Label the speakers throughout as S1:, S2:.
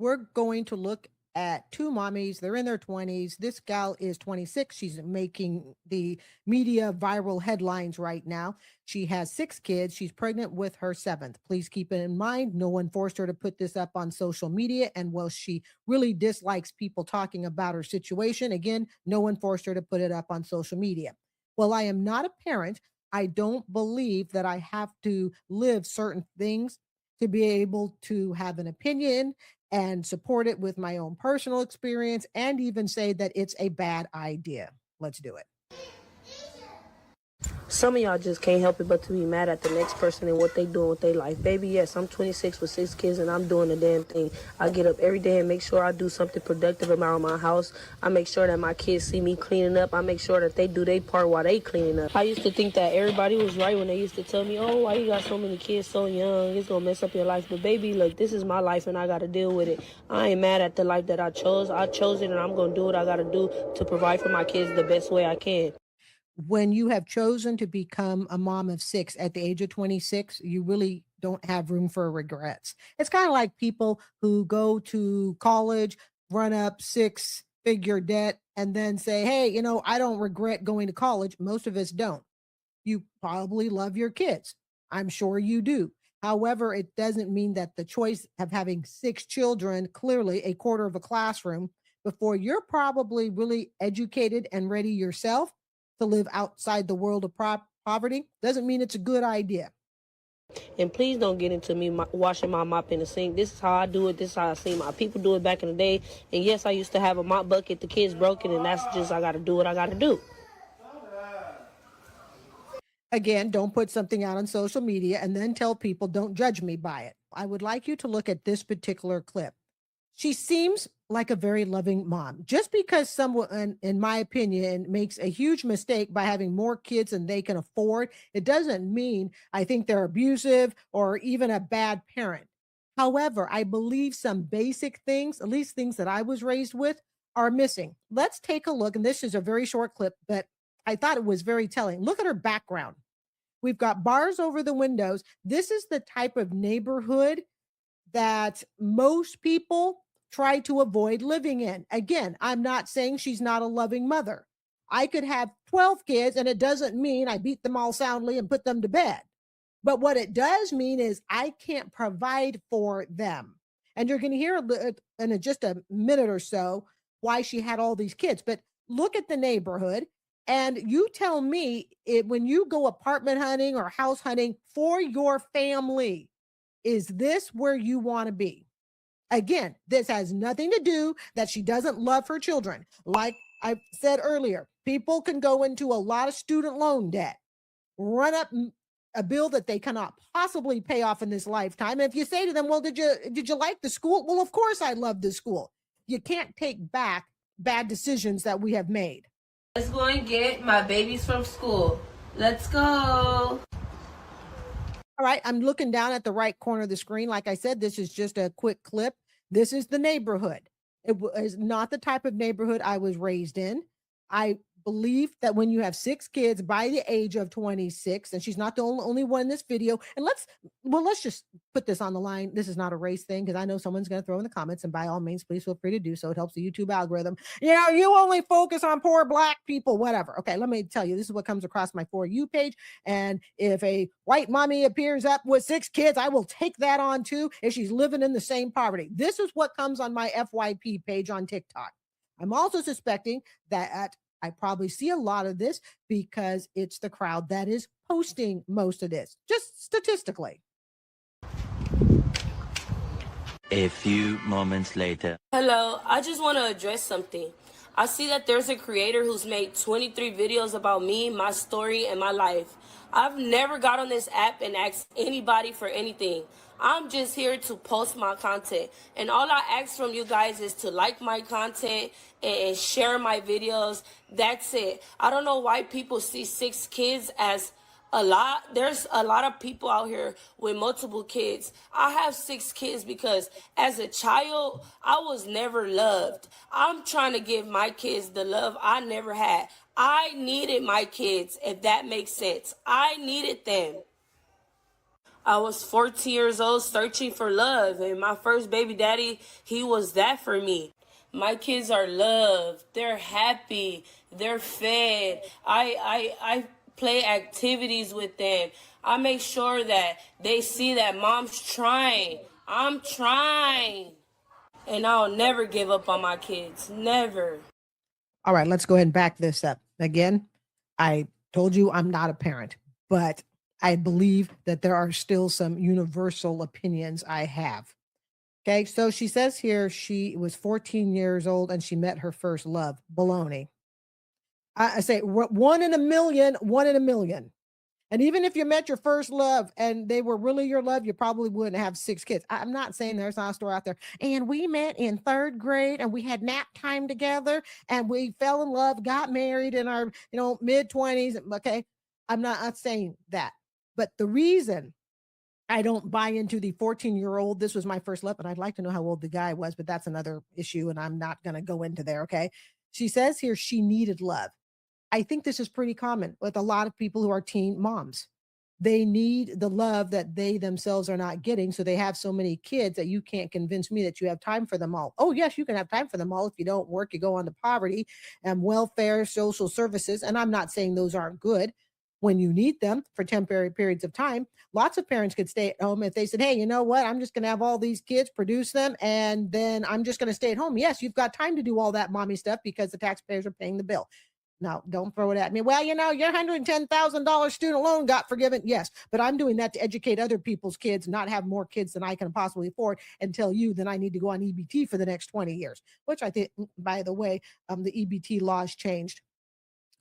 S1: We're going to look at two mommies. They're in their 20s. This gal is 26. She's making the media viral headlines right now. She has 6 kids. She's pregnant with her 7th. Please keep it in mind. No one forced her to put this up on social media. And while she really dislikes people talking about her situation, again, no one forced her to put it up on social media. Well, I am not a parent. I don't believe that I have to live certain things to be able to have an opinion and support it with my own personal experience and even say that it's a bad idea. Let's do it.
S2: Some of y'all just can't help it but to be mad at the next person and what they doing with their life. Baby, yes, I'm 26 with 6 kids and I'm doing the damn thing. I get up every day and make sure I do something productive around my house. I make sure that my kids see me cleaning up. I make sure that they do their part while they cleaning up. I used to think that everybody was right when they used to tell me, oh, why you got so many kids so young? It's gonna mess up your life. But baby, look, this is my life and I gotta deal with it. I ain't mad at the life that I chose. I chose it and I'm gonna do what I gotta do to provide for my kids the best way I can.
S1: When you have chosen to become a mom of 6 at the age of 26, you really don't have room for regrets. It's kind of like people who go to college, run up 6-figure debt, and then say, hey, I don't regret going to college. Most of us don't. You probably love your kids. I'm sure you do. However, it doesn't mean that the choice of having 6 children, clearly a quarter of a classroom, before you're probably really educated and ready yourself to live outside the world of poverty, doesn't mean it's a good idea.
S2: And please don't get into me washing my mop in the sink. This is how I do it. This is how I see my people do it back in the day. And yes, I used to have a mop bucket. The kids broke it, and that's just, I got to do what I got to do.
S1: Again, don't put something out on social media and then tell people don't judge me by it. I would like you to look at this particular clip. She seems like a very loving mom. Just because someone, in my opinion, makes a huge mistake by having more kids than they can afford, it doesn't mean I think they're abusive or even a bad parent. However, I believe some basic things, at least things that I was raised with, are missing. Let's take a look. And this is a very short clip, but I thought it was very telling. Look at her background. We've got bars over the windows. This is the type of neighborhood that most people try to avoid living in. Again, I'm not saying she's not a loving mother. I could have 12 kids and it doesn't mean I beat them all soundly and put them to bed. But what it does mean is I can't provide for them. And you're going to hear in just a minute or so why she had all these kids. But look at the neighborhood. And you tell me when you go apartment hunting or house hunting for your family, is this where you want to be? Again, this has nothing to do that she doesn't love her children. Like I said earlier, people can go into a lot of student loan debt, run up a bill that they cannot possibly pay off in this lifetime. And if you say to them, well, did you like the school? Well, of course I love the school. You can't take back bad decisions that we have made.
S3: Let's go and get my babies from school. Let's go.
S1: All right, I'm looking down at the right corner of the screen. Like I said, this is just a quick clip. This is the neighborhood. It is not the type of neighborhood I was raised in. I believe that when you have 6 kids by the age of 26, and she's not the only one in this video, and let's just put this on the line. This is not a race thing, because I know someone's going to throw in the comments, and by all means, please feel free to do so. It helps the YouTube algorithm. You only focus on poor Black people, whatever. Okay, let me tell you, this is what comes across my For You page, and if a white mommy appears up with 6 kids, I will take that on too if she's living in the same poverty. This is what comes on my FYP page on TikTok. I'm also suspecting that I probably see a lot of this because it's the crowd that is posting most of this, just statistically.
S4: A few moments later.
S2: Hello, I just want to address something. I see that there's a creator who's made 23 videos about me, my story, and my life. I've never got on this app and asked anybody for anything. I'm just here to post my content. And all I ask from you guys is to like my content and share my videos. That's it. I don't know why people see 6 kids as a lot. There's a lot of people out here with multiple kids. I have 6 kids because as a child, I was never loved. I'm trying to give my kids the love I never had. I needed my kids, if that makes sense. I needed them. I was 14 years old searching for love, and my first baby daddy, he was that for me. My kids are loved, they're happy, they're fed. I play activities with them. I make sure that they see that mom's trying. I'm trying. And I'll never give up on my kids. Never.
S1: All right, let's go ahead and back this up. Again, I told you I'm not a parent, but I believe that there are still some universal opinions I have. Okay, so she says here she was 14 years old and she met her first love. Baloney. I say one in a million, one in a million. And even if you met your first love and they were really your love, you probably wouldn't have 6 kids. I'm not saying there's not a story out there. And we met in 3rd grade and we had nap time together and we fell in love, got married in our, mid 20s. Okay. I'm not saying that. But the reason I don't buy into the 14-year-old, this was my first love, and I'd like to know how old the guy was, but that's another issue. And I'm not going to go into there. Okay. She says here she needed love. I think this is pretty common with a lot of people who are teen moms. They need the love that they themselves are not getting. So they have so many kids that you can't convince me that you have time for them all. Oh, yes, you can have time for them all. If you don't work, you go on to poverty and welfare, social services. And I'm not saying those aren't good when you need them for temporary periods of time. Lots of parents could stay at home if they said, hey, you know what? I'm just going to have all these kids, produce them, and then I'm just going to stay at home. Yes, you've got time to do all that mommy stuff because the taxpayers are paying the bill. No, don't throw it at me. Well, your $110,000 student loan got forgiven. Yes, but I'm doing that to educate other people's kids, not have more kids than I can possibly afford, and tell you that I need to go on EBT for the next 20 years, which I think, by the way, the EBT laws changed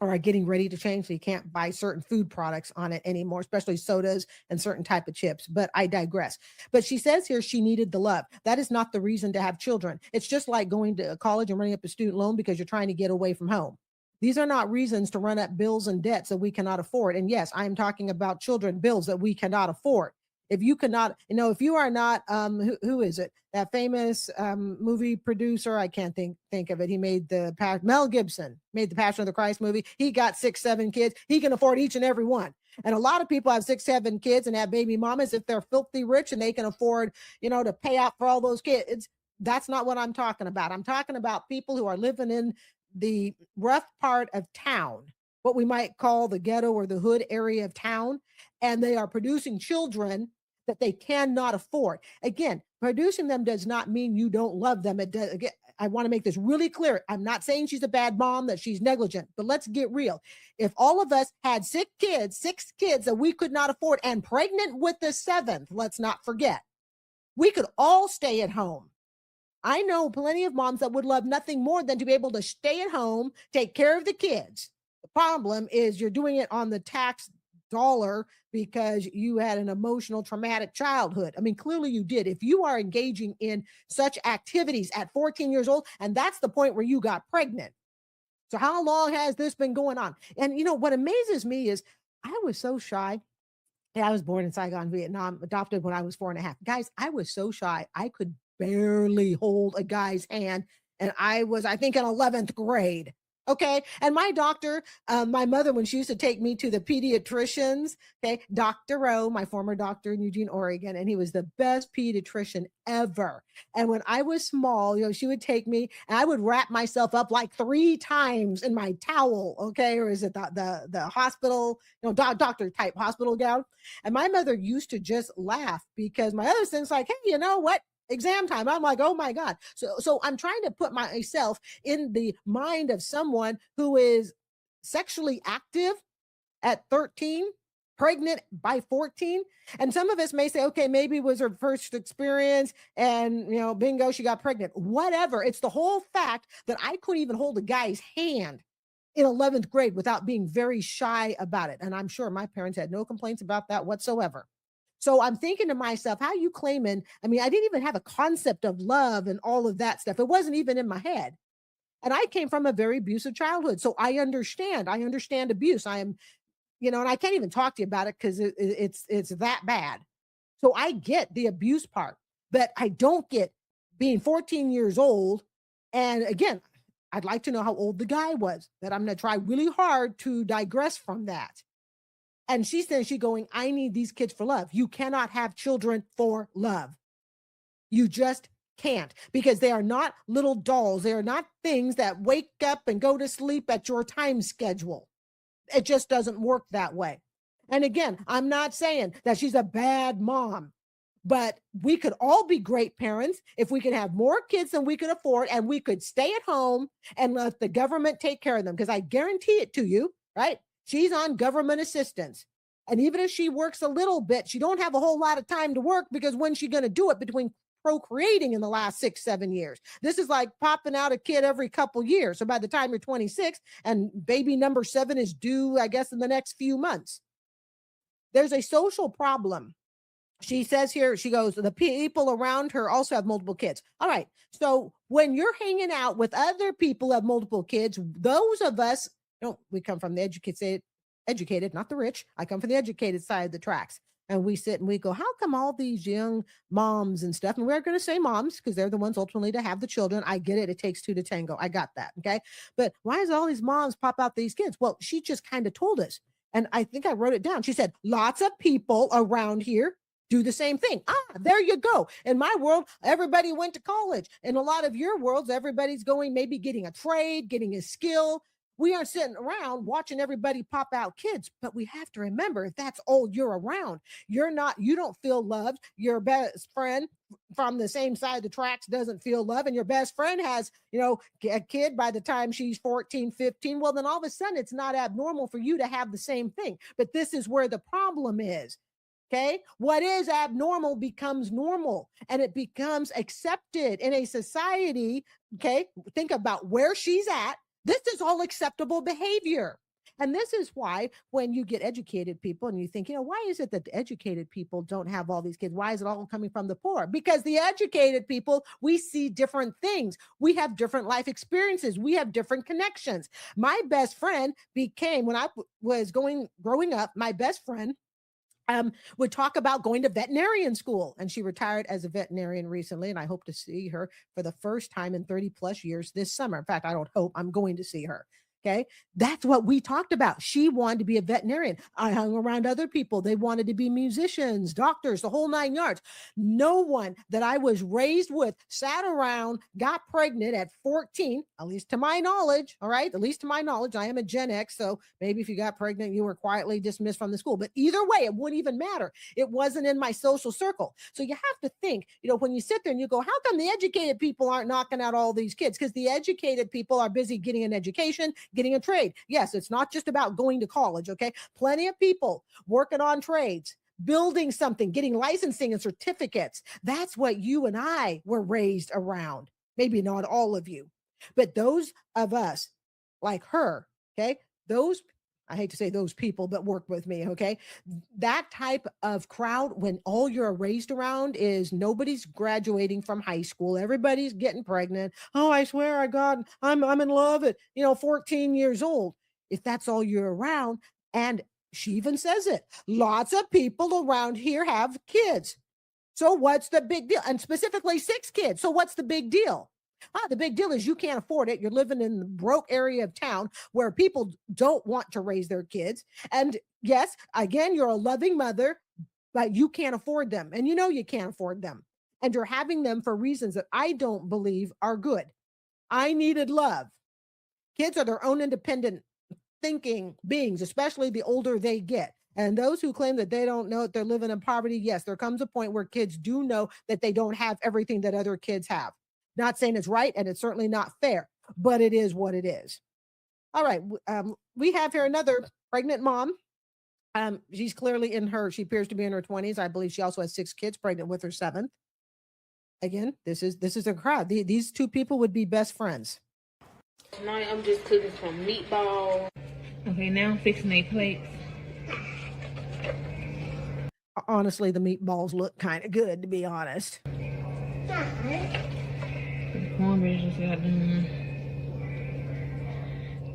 S1: or are getting ready to change. So you can't buy certain food products on it anymore, especially sodas and certain type of chips. But I digress. But she says here she needed the love. That is not the reason to have children. It's just like going to college and running up a student loan because you're trying to get away from home. These are not reasons to run up bills and debts that we cannot afford. And yes, I am talking about children bills that we cannot afford. If you cannot, if you are not, who is it? That famous movie producer, I can't think of it. He made Mel Gibson made the Passion of the Christ movie. He got 6, 7 kids. He can afford each and every one. And a lot of people have 6, 7 kids and have baby mamas if they're filthy rich and they can afford, to pay out for all those kids. That's not what I'm talking about. I'm talking about people who are living in the rough part of town, what we might call the ghetto or the hood area of town, and they are producing children that they cannot afford. Again, producing them does not mean you don't love them. It does. Again, I want to make this really clear. I'm not saying she's a bad mom, that she's negligent, but let's get real. If all of us had 6 kids that we could not afford and pregnant with the 7th, let's not forget, we could all stay at home. I know plenty of moms that would love nothing more than to be able to stay at home, take care of the kids. The problem is you're doing it on the tax dollar because you had an emotional, traumatic childhood. I mean, clearly you did. If you are engaging in such activities at 14 years old, and that's the point where you got pregnant. So how long has this been going on? And what amazes me is I was so shy. Yeah, I was born in Saigon, Vietnam, adopted when I was 4.5. Guys, I was so shy. I could barely hold a guy's hand. And I was, I think, in 11th grade. Okay. And my doctor, my mother, when she used to take me to the pediatricians, okay, Dr. O, my former doctor in Eugene, Oregon, and he was the best pediatrician ever. And when I was small, she would take me and I would wrap myself up like 3 times in my towel. Okay. Or is it the hospital, doctor type hospital gown? And my mother used to just laugh because my other son's like, hey, you know what? Exam time. I'm like, oh my God. So I'm trying to put myself in the mind of someone who is sexually active at 13, pregnant by 14. And some of us may say, okay, maybe it was her first experience and, bingo, she got pregnant. Whatever. It's the whole fact that I couldn't even hold a guy's hand in 11th grade without being very shy about it. And I'm sure my parents had no complaints about that whatsoever. So I'm thinking to myself, how are you claiming? I mean, I didn't even have a concept of love and all of that stuff. It wasn't even in my head. And I came from a very abusive childhood. So I understand abuse. I am, and I can't even talk to you about it because it's that bad. So I get the abuse part, but I don't get being 14 years old. And again, I'd like to know how old the guy was, that I'm going to try really hard to digress from that. And she says, she going, I need these kids for love. You cannot have children for love. You just can't, because they are not little dolls. They are not things that wake up and go to sleep at your time schedule. It just doesn't work that way. And again, I'm not saying that she's a bad mom, but we could all be great parents if we could have more kids than we could afford, and we could stay at home and let the government take care of them. Because I guarantee it to you, right? She's on government assistance. And even if she works a little bit, she don't have a whole lot of time to work, because when's she going to do it between procreating in the last 6-7 years? This is like popping out a kid every couple years. So by the time you're 26 and baby number 7 is due, I guess, in the next few months, there's a social problem. She says here, she goes, the people around her also have multiple kids. All right. So when you're hanging out with other people who have multiple kids, those of us, we come from the educated, not the rich. I come from the educated side of the tracks. And we sit and we go, how come all these young moms and stuff, and we're going to say moms because they're the ones ultimately to have the children. I get it. It takes 2 to tango. I got that. Okay. But why is all these moms pop out these kids? Well, she just kind of told us. And I think I wrote it down. She said, lots of people around here do the same thing. There you go. In my world, everybody went to college. In a lot of your worlds, everybody's going, maybe getting a trade, getting a skill. We aren't sitting around watching everybody pop out kids, but we have to remember, if that's all you're around, you don't feel loved. Your best friend from the same side of the tracks doesn't feel love, and your best friend has, a kid by the time she's 14, 15. Well, then all of a sudden it's not abnormal for you to have the same thing. But this is where the problem is. Okay. What is abnormal becomes normal, and it becomes accepted in a society. Okay. Think about where she's at. This is all acceptable behavior. And this is why when you get educated people and you think, why is it that the educated people don't have all these kids? Why is it all coming from the poor? Because the educated people, we see different things. We have different life experiences. We have different connections. My best friend became, when I was growing up, my best friend would talk about going to veterinarian school, and she retired as a veterinarian recently, and I hope to see her for the first time in 30 plus years this summer. In fact, I don't hope, I'm going to see her. Okay. That's what we talked about. She wanted to be a veterinarian. I hung around other people. They wanted to be musicians, doctors, the whole 9 yards. No one that I was raised with sat around, got pregnant at 14, at least to my knowledge. All right. At least to my knowledge. I am a Gen X. So maybe if you got pregnant, you were quietly dismissed from the school. But either way, it wouldn't even matter. It wasn't in my social circle. So you have to think, when you sit there and you go, how come the educated people aren't knocking out all these kids? Because the educated people are busy getting an education, getting a trade. Yes, it's not just about going to college, okay? Plenty of people working on trades, building something, getting licensing and certificates. That's what you and I were raised around. Maybe not all of you, but those of us like her, okay? I hate to say those people, but work with me, okay? That type of crowd, when all you're raised around is nobody's graduating from high school, everybody's getting pregnant. Oh, I swear I God, I'm in love at 14 years old. If that's all you're around, and she even says it, lots of people around here have kids. So what's the big deal? And specifically 6 kids. So what's the big deal? The big deal is you can't afford it. You're living in the broke area of town where people don't want to raise their kids. And yes, again, you're a loving mother, but you can't afford them. And you can't afford them. And you're having them for reasons that I don't believe are good. I needed love. Kids are their own independent thinking beings, especially the older they get. And those who claim that they don't know that they're living in poverty, yes, there comes a point where kids do know that they don't have everything that other kids have. Not saying it's right, and it's certainly not fair, but it is what it is. All right. We have here another pregnant mom. She's clearly she appears to be in her 20s. I believe she also has 6 kids, pregnant with her 7th. Again, this is a crowd. These 2 people would be best friends.
S3: Tonight I'm just cooking some meatballs. Okay, now I'm fixing their plates.
S1: Honestly, the meatballs look kind of good, to be honest.
S3: Cornbread just got done.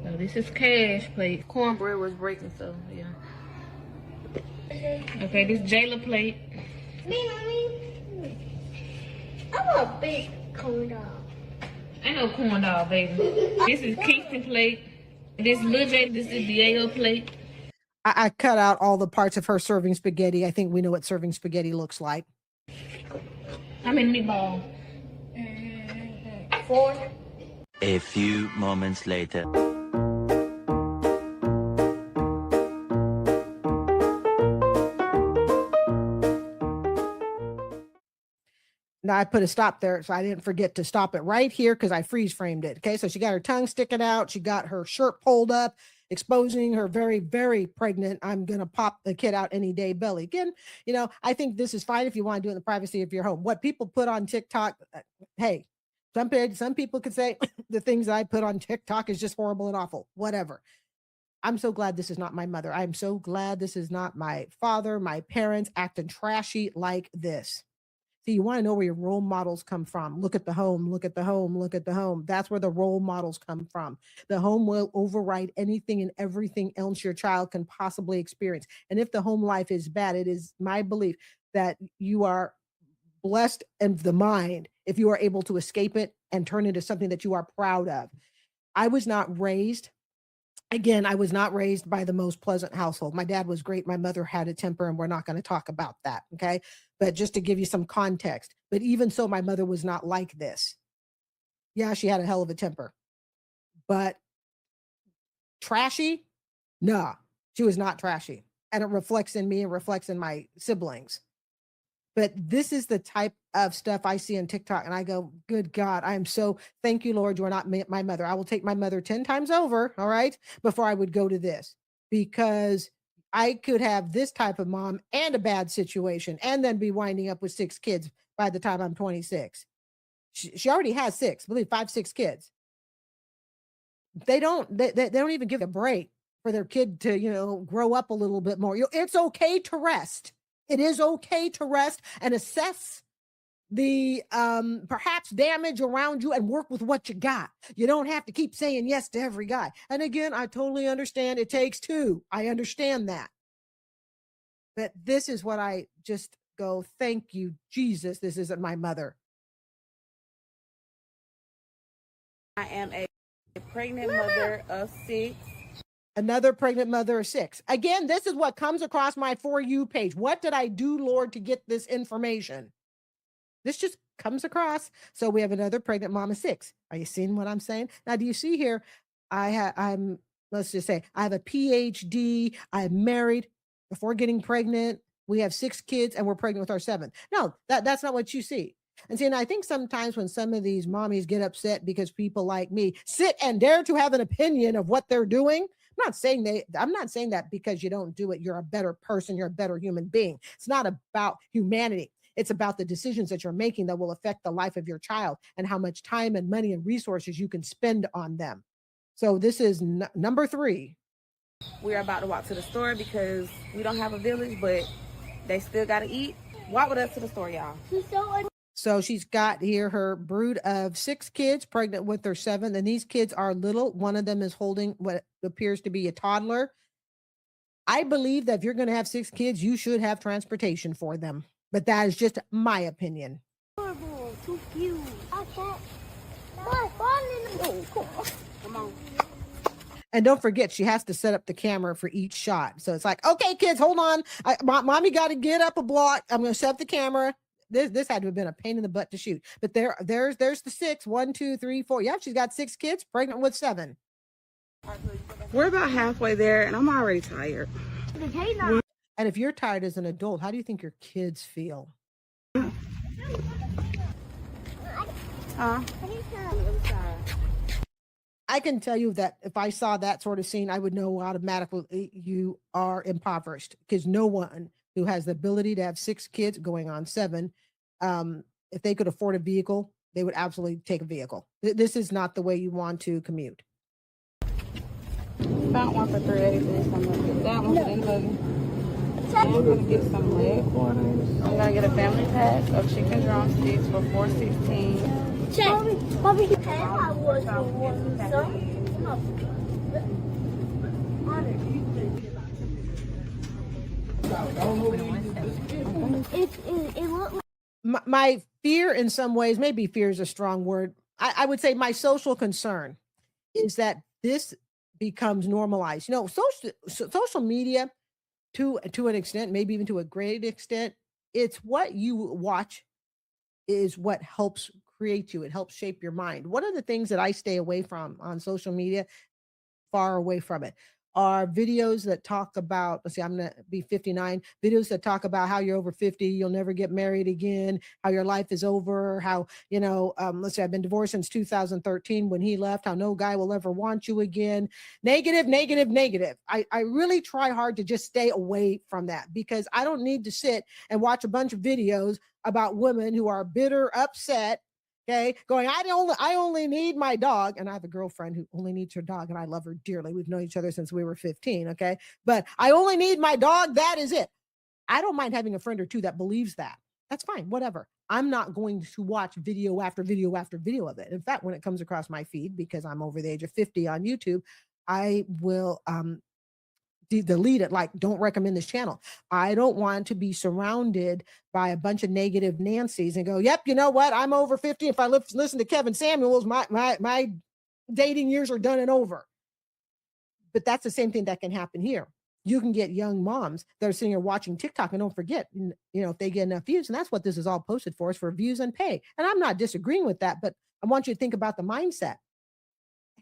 S3: So this is cash plate. Cornbread was breaking, so yeah. Okay, this Jayla plate.
S5: Mommy. I want a big corn dog.
S3: Ain't no corn dog, baby. This is Kingston plate. This little Jay, this is Diego plate.
S1: I cut out all the parts of her serving spaghetti. I think we know what serving spaghetti looks like.
S3: How many meatballs?
S5: 4.
S4: A few moments later.
S1: Now I put a stop there, so I didn't forget to stop it right here because I freeze framed it. Okay, so she got her tongue sticking out. She got her shirt pulled up, exposing her very, very pregnant, I'm going to pop the kid out any day belly. Again, I think this is fine if you want to do it in the privacy of your home. What people put on TikTok, hey, some people could say the things I put on TikTok is just horrible and awful, whatever. I'm so glad this is not my mother. I'm so glad this is not my father, my parents acting trashy like this. See, you want to know where your role models come from. Look at the home, look at the home, look at the home. That's where the role models come from. The home will override anything and everything else your child can possibly experience. And if the home life is bad, it is my belief that you are blessed in the mind if you are able to escape it and turn it into something that you are proud of. I was not raised by the most pleasant household. My dad was great. My mother had a temper, and we're not going to talk about that. Okay. But just to give you some context, but even so, my mother was not like this. Yeah, she had a hell of a temper, but trashy? Nah, she was not trashy. And it reflects in me and reflects in my siblings. But this is the type of stuff I see on TikTok, and I go, good God, I am so, thank you, Lord, you are not my mother. I will take my mother 10 times over, all right, before I would go to this, because I could have this type of mom and a bad situation and then be winding up with 6 kids by the time I'm 26. She already has 6, I believe 5, 6 kids. They don't even give a break for their kid to, grow up a little bit more. It's okay to rest. It is okay to rest and assess the perhaps damage around you and work with what you got. You don't have to keep saying yes to every guy. And again, I totally understand it takes 2. I understand that. But this is what I just go, thank you, Jesus, this isn't my mother.
S6: I am a pregnant mother of 6.
S1: Another pregnant mother of 6. Again, this is what comes across my For You page. What did I do, Lord, to get this information? This just comes across. So we have another pregnant mom of 6. Are you seeing what I'm saying? Now, do you see here? Let's just say I have a PhD. I'm married before getting pregnant. We have 6 kids and we're pregnant with our 7th. No, that's not what you see. And see, and I think sometimes when some of these mommies get upset because people like me sit and dare to have an opinion of what they're doing, I'm not saying that because you don't do it, you're a better person, you're a better human being. It's not about humanity. It's about the decisions that you're making that will affect the life of your child and how much time and money and resources you can spend on them. So this is number 3.
S6: We're about to walk to the store because we don't have a village, but they still got to eat. Walk with us to the store, y'all.
S1: So she's got here her brood of 6 kids, pregnant with their 7th, and these kids are little. One of them is holding what appears to be a toddler. I believe that if you're going to have 6 kids, you should have transportation for them. But that is just my opinion.
S5: Too cute. I can't.
S6: Come on.
S1: And don't forget, she has to set up the camera for each shot. So it's like, okay, kids, hold on. Mommy got to get up a block. I'm going to set up the camera. This had to have been a pain in the butt to shoot. But there's the 6. 1, 2, 3, 4. Yeah, she's got 6 kids, pregnant with 7.
S6: We're about halfway there, and I'm already tired.
S1: And if you're tired as an adult, how do you think your kids feel? I can tell you that if I saw that sort of scene, I would know automatically you are impoverished, because no one who has the ability to have 6 kids going on 7, if they could afford a vehicle, they would absolutely take a vehicle. This is not the way you want to commute.
S6: About 1 for $3.83, something like that. That one for anybody. I'm gonna get some leg quarters. I'm gonna get a family pack of chicken drumsticks for $4.16.
S5: Check. Mommy, I was it looked like
S1: my fear in some ways, maybe fear is a strong word. I would say my social concern is that this becomes normalized. Social media to an extent, maybe even to a great extent. It's what you watch is what helps create you. It helps shape your mind. One of the things that I stay away from on social media, far away from it, are videos that talk about, let's see, I'm going to be 59, videos that talk about how you're over 50, you'll never get married again, how your life is over, how, let's say I've been divorced since 2013 when he left, how no guy will ever want you again. Negative, negative, negative. I really try hard to just stay away from that because I don't need to sit and watch a bunch of videos about women who are bitter, upset, okay, going, I only need my dog. And I have a girlfriend who only needs her dog, and I love her dearly. We've known each other since we were 15. Okay. But I only need my dog. That is it. I don't mind having a friend or two that believes that. That's fine. Whatever. I'm not going to watch video after video after video of it. In fact, when it comes across my feed, because I'm over the age of 50 on YouTube, I will delete it, like, don't recommend this channel. I don't want to be surrounded by a bunch of negative Nancy's and go, yep, you know what, I'm over 50. If I listen to Kevin Samuels, my dating years are done and over. But that's the same thing that can happen here. You can get young moms that are sitting here watching TikTok, and don't forget, if they get enough views, and that's what this is all posted for, is for views and pay. And I'm not disagreeing with that, but I want you to think about the mindset.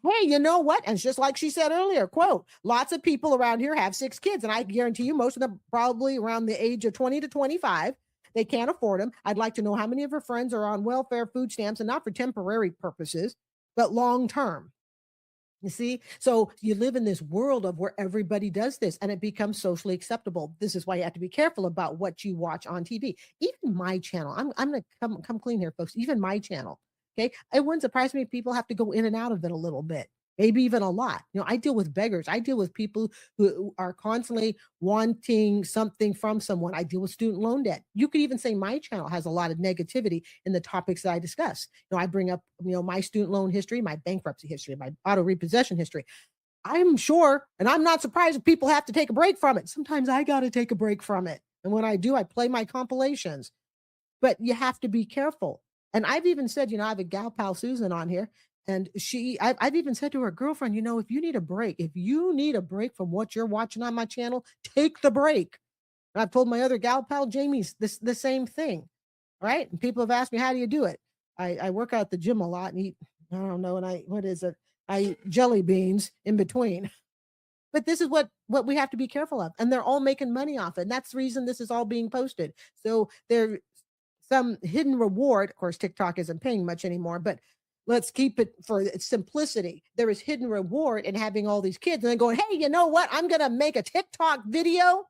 S1: Hey, you know what? And it's just like she said earlier, quote, lots of people around here have 6 kids. And I guarantee you, most of them probably around the age of 20 to 25. They can't afford them. I'd like to know how many of her friends are on welfare, food stamps, and not for temporary purposes, but long term. You see? So you live in this world of where everybody does this and it becomes socially acceptable. This is why you have to be careful about what you watch on TV. Even my channel, I'm going to come clean here, folks. Even my channel. Okay. It wouldn't surprise me if people have to go in and out of it a little bit, maybe even a lot. I deal with beggars. I deal with people who are constantly wanting something from someone. I deal with student loan debt. You could even say my channel has a lot of negativity in the topics that I discuss. I bring up, my student loan history, my bankruptcy history, my auto repossession history. I'm sure, and I'm not surprised if people have to take a break from it. Sometimes I got to take a break from it. And when I do, I play my compilations. But you have to be careful. And I've even said, I have a gal pal, Susan, on here, and I've even said to her girlfriend, if you need a break from what you're watching on my channel, take the break. And I've told my other gal pal, Jamie's, the same thing. All right. And people have asked me, how do you do it? I work out at the gym a lot and eat, I don't know, and I eat jelly beans in between. But this is what we have to be careful of. And they're all making money off it. And that's the reason this is all being posted. So there's some hidden reward. Of course, TikTok isn't paying much anymore, but let's keep it for its simplicity. There is hidden reward in having all these kids and then going, hey, you know what? I'm going to make a TikTok video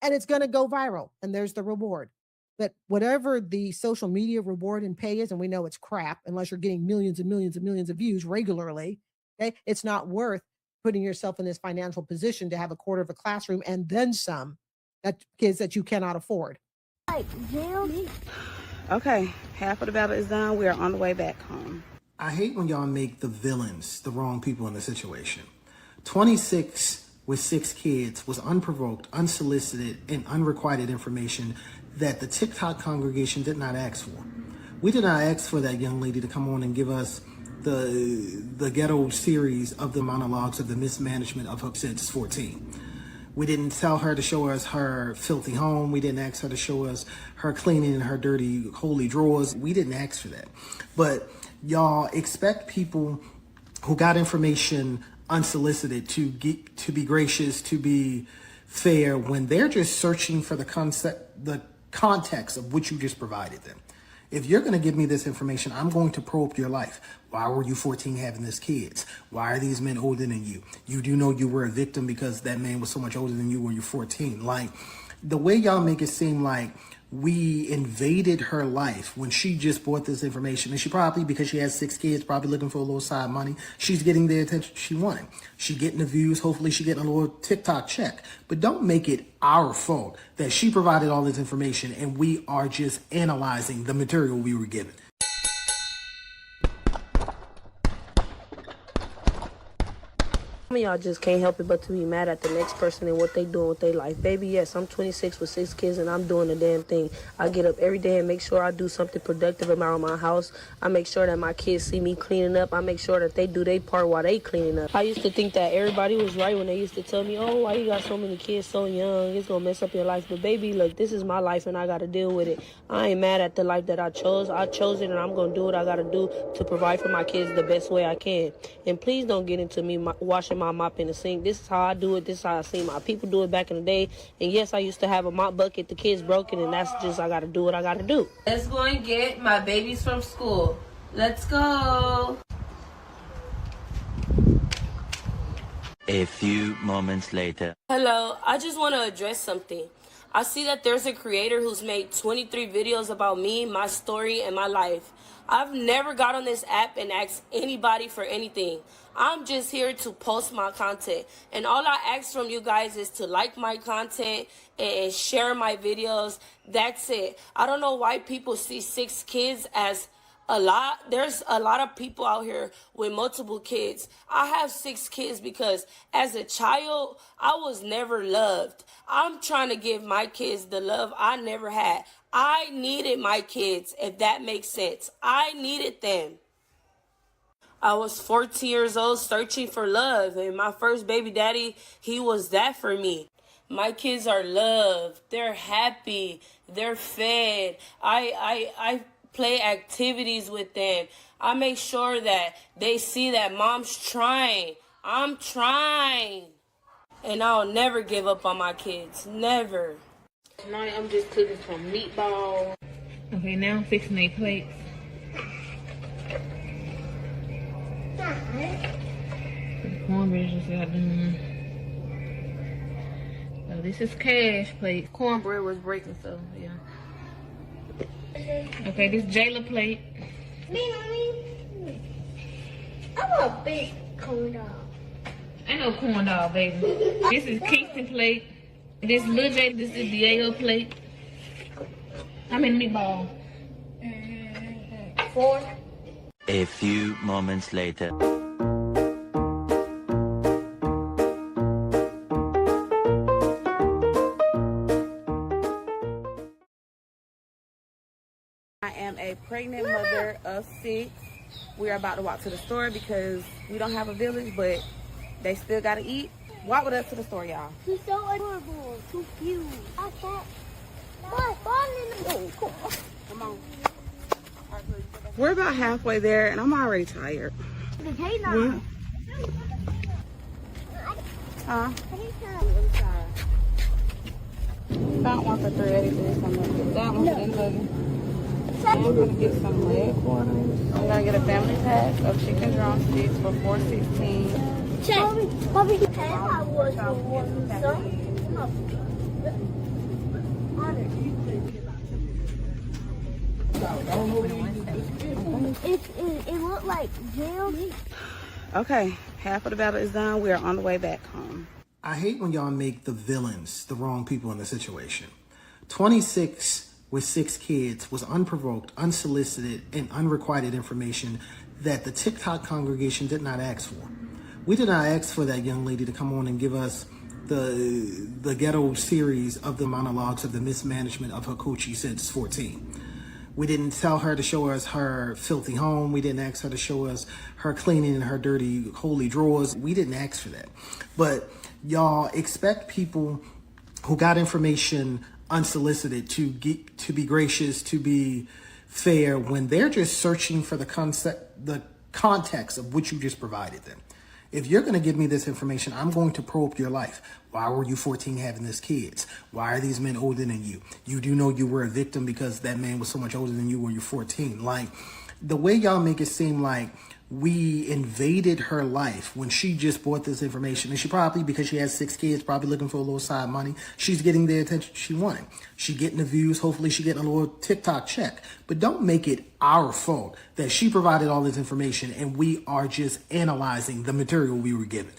S1: and it's going to go viral. And there's the reward. But whatever the social media reward and pay is, and we know it's crap unless you're getting millions and millions and millions of views regularly, okay, it's not worth putting yourself in this financial position to have a quarter of a classroom and then some, that kids that you cannot afford.
S6: Okay, half of the battle is done. We are on the way back home.
S7: I hate when y'all make the villains the wrong people in the situation. 26 with 6 kids was unprovoked, unsolicited, and unrequited information that the TikTok congregation did not ask for. We did not ask for that young lady to come on and give us the ghetto series of the monologues of the mismanagement of her since 14. We didn't tell her to show us her filthy home. We didn't ask her to show us her cleaning and her dirty, holy drawers. We didn't ask for that. But y'all expect people who got information unsolicited to be gracious, to be fair, when they're just searching for the context of what you just provided them. If you're going to give me this information, I'm going to probe your life. Why were you 14 having these kids? Why are these men older than you? You do know you were a victim because that man was so much older than you when you're 14. Like, the way y'all make it seem like we invaded her life when she just bought this information. And she probably, because she has 6 kids, probably looking for a little side money, she's getting the attention she wanted. She getting the views. Hopefully she getting a little TikTok check. But don't make it our fault that she provided all this information and we are just analyzing the material we were given.
S2: Some of y'all just can't help it but to be mad at the next person and what they doing with their life. Baby, yes, I'm 26 with 6 kids and I'm doing the damn thing. I get up every day and make sure I do something productive around my house. I make sure that my kids see me cleaning up. I make sure that they do their part while they cleaning up. I used to think that everybody was right when they used to tell me, oh, why you got so many kids so young? It's gonna mess up your life. But baby, look, this is my life and I gotta deal with it. I ain't mad at the life that I chose. I chose it and I'm gonna do what I gotta do to provide for my kids the best way I can. And please don't get into me washing my mop in the sink. This is how I do it. This is how I seen my people do it back in the day. And yes, I used to have a mop bucket. The kids broken, and that's just I gotta do what I gotta do. Let's go and get my babies from school. Let's go.
S4: A few moments later.
S2: Hello, I just want to address something. I see that there's a creator who's made 23 videos about me, my story, and my life. I've never got on this app and asked anybody for anything. I'm just here to post my content. And all I ask from you guys is to like my content and share my videos. That's it. I don't know why people see 6 kids as a lot. There's a lot of people out here with multiple kids. I have 6 kids because as a child, I was never loved. I'm trying to give my kids the love I never had. I needed my kids, if that makes sense. I needed them. I was 14 years old searching for love, and my first baby daddy, he was that for me. My kids are loved. They're happy. They're fed. I play activities with them. I make sure that they see that mom's trying. I'm trying. And I'll never give up on my kids. Never.
S3: Tonight I'm just cooking some meatballs. Okay, now I'm fixing their plates. The cornbread just got done. So this is cash plate. Cornbread was breaking, so yeah. Okay, this Jayla plate.
S5: Me. I want a big corn dog.
S3: Ain't no corn dog, baby. This is Kingston plate. This little J, this is Diego plate. How many meatballs?
S5: 4.
S4: A few moments later.
S6: I am a pregnant mother of 6. We are about to walk to the store because we don't have a village, but they still gotta eat. Walk with us to the store, y'all.
S5: She's so adorable. Too cute. I can't.
S6: Come on. We're about halfway there, and I'm already tired.
S5: The cake now.
S6: Huh? Found one for $3.83. I'm gonna get that one for $11. I'm gonna get some leg quarters. I'm gonna get a family pack of chicken drumsticks for $4.16.
S5: Check. Bobby, I was it looked like jail.
S6: Okay, half of the battle is done. We are on the way back home.
S7: I hate when y'all make the villains the wrong people in the situation. 26 with 6 kids was unprovoked, unsolicited, and unrequited information that the TikTok congregation did not ask for. We did not ask for that young lady to come on and give us the ghetto series of the monologues of the mismanagement of her coochie since 14. We didn't tell her to show us her filthy home. We didn't ask her to show us her cleaning in her dirty, holy drawers. We didn't ask for that. But y'all expect people who got information unsolicited to be gracious, to be fair, when they're just searching for the context of what you just provided them. If you're going to give me this information, I'm going to probe your life. Why were you 14 having these kids? Why are these men older than you? You do know you were a victim because that man was so much older than you when you're 14. Like, the way y'all make it seem like we invaded her life when she just bought this information. And she probably, because she has 6 kids, probably looking for a little side money, she's getting the attention she wanted. She getting the views. Hopefully she getting a little TikTok check. But don't make it our fault that she provided all this information and we are just analyzing the material we were given.